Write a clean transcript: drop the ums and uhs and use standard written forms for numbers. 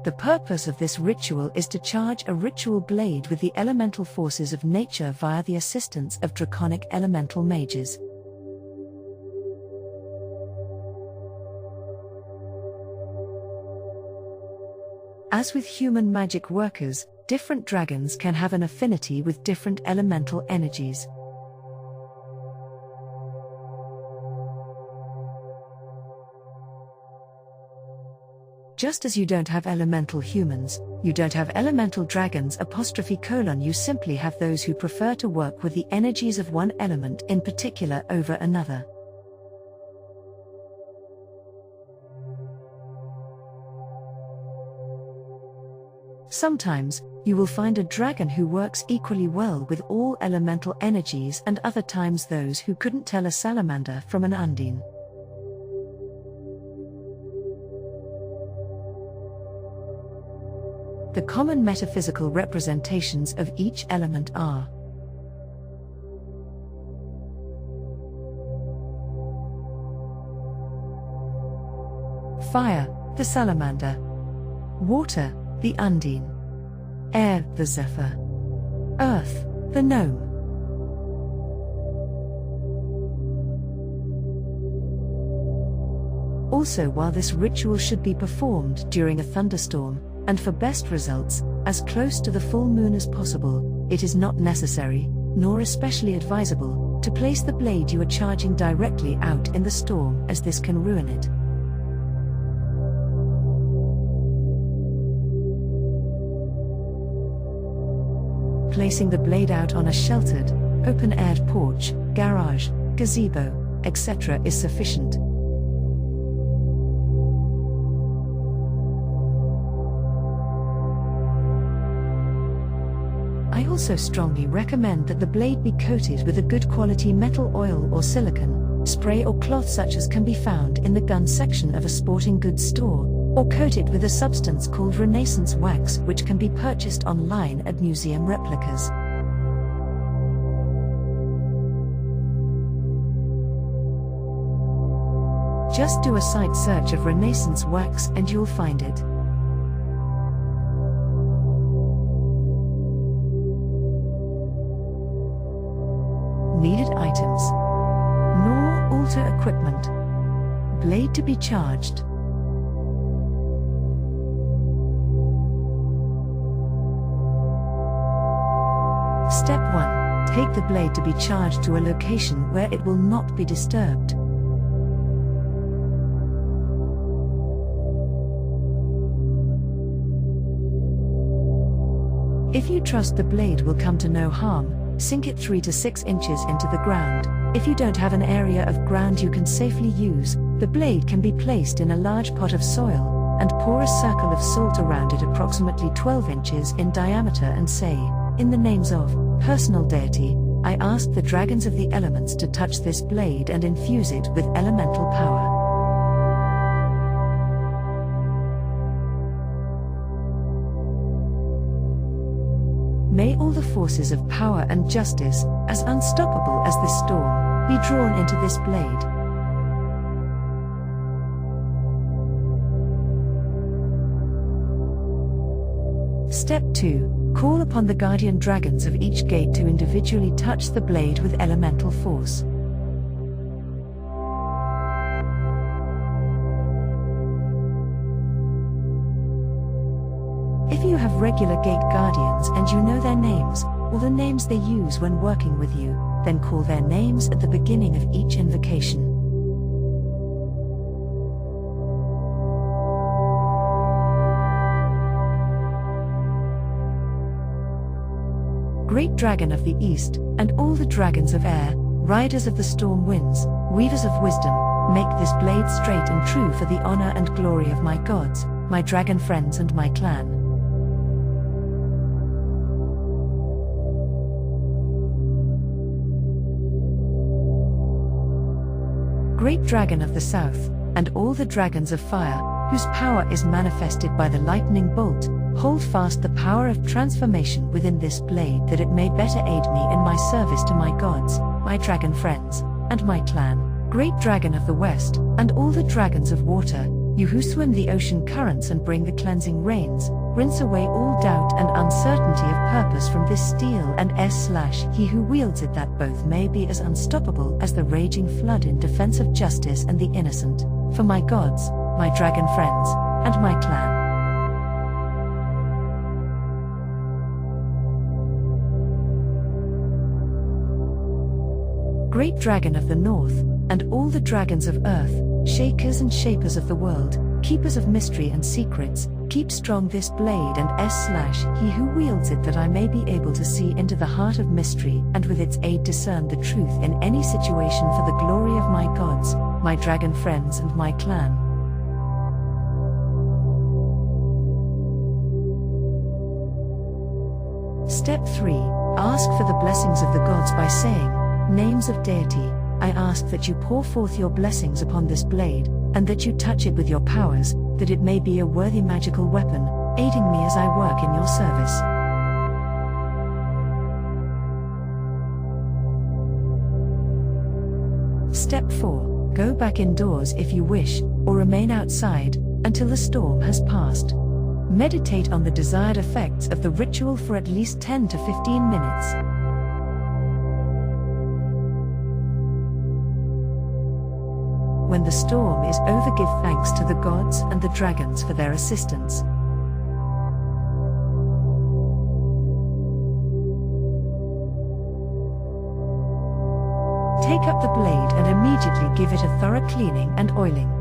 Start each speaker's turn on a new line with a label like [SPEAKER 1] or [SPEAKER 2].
[SPEAKER 1] The purpose of this ritual is to charge a ritual blade with the elemental forces of nature via the assistance of draconic elemental mages. As with human magic workers, different dragons can have an affinity with different elemental energies. Just as you don't have elemental humans, you don't have elemental dragons '; you simply have those who prefer to work with the energies of one element in particular over another. Sometimes, you will find a dragon who works equally well with all elemental energies, and other times those who couldn't tell a salamander from an Undine. The common metaphysical representations of each element are: fire, the salamander; water, the Undine; air, the Zephyer; earth, the Gnome. Also, while this ritual should be performed during a thunderstorm, and for best results, as close to the full moon as possible, it is not necessary, nor especially advisable, to place the blade you are charging directly out in the storm, as this can ruin it. Placing the blade out on a sheltered, open-aired porch, garage, gazebo, etc. is sufficient. I also strongly recommend that the blade be coated with a good quality metal oil or silicone, spray or cloth such as can be found in the gun section of a sporting goods store, or coat it with a substance called Renaissance wax, which can be purchased online at Museum Replicas. Just do a site search of Renaissance wax and you'll find it. Needed items: Gnaw altar equipment, blade to be charged. Step 1. Take the blade to be charged to a location where it will not be disturbed. If you trust the blade will come to no harm, sink it 3 to 6 inches into the ground. If you don't have an area of ground you can safely use, the blade can be placed in a large pot of soil, and pour a circle of salt around it approximately 12 inches in diameter and say, in the names of personal deity, I ask the dragons of the elements to touch this blade and infuse it with elemental power. May all the forces of power and justice, as unstoppable as this storm, be drawn into this blade. Step 2. Call upon the guardian dragons of each gate to individually touch the blade with elemental force. If you have regular gate guardians and you know their names, or the names they use when working with you, then call their names at the beginning of each invocation. Great Dragon of the East, and all the dragons of air, riders of the storm winds, weavers of wisdom, make this blade straight and true for the honor and glory of my gods, my dragon friends and my clan. Great Dragon of the South, and all the dragons of fire, whose power is manifested by the lightning bolt, hold fast the power of transformation within this blade that it may better aid me in my service to my gods, my dragon friends, and my clan. Great Dragon of the West, and all the dragons of water, You who swim the ocean currents and bring the cleansing rains, rinse away all doubt and uncertainty of purpose from this steel and he who wields it, that both may be as unstoppable as the raging flood in defense of justice and the innocent, for my gods, my dragon friends, and my clan. Great dragon of the north, and all the dragons of earth, shakers and shapers of the world, keepers of mystery and secrets, keep strong this blade and he who wields it, that I may be able to see into the heart of mystery and with its aid discern the truth in any situation for the glory of my gods, my dragon friends and my clan. Step 3. Ask for the blessings of the gods by saying, Names of deity, I ask that you pour forth your blessings upon this blade, and that you touch it with your powers, that it may be a worthy magical weapon, aiding me as I work in your service. Step 4. Go back indoors if you wish, or remain outside, until the storm has passed. Meditate on the desired effects of the ritual for at least 10 to 15 minutes. When the storm is over, give thanks to the gods and the dragons for their assistance. Take up the blade and immediately give it a thorough cleaning and oiling.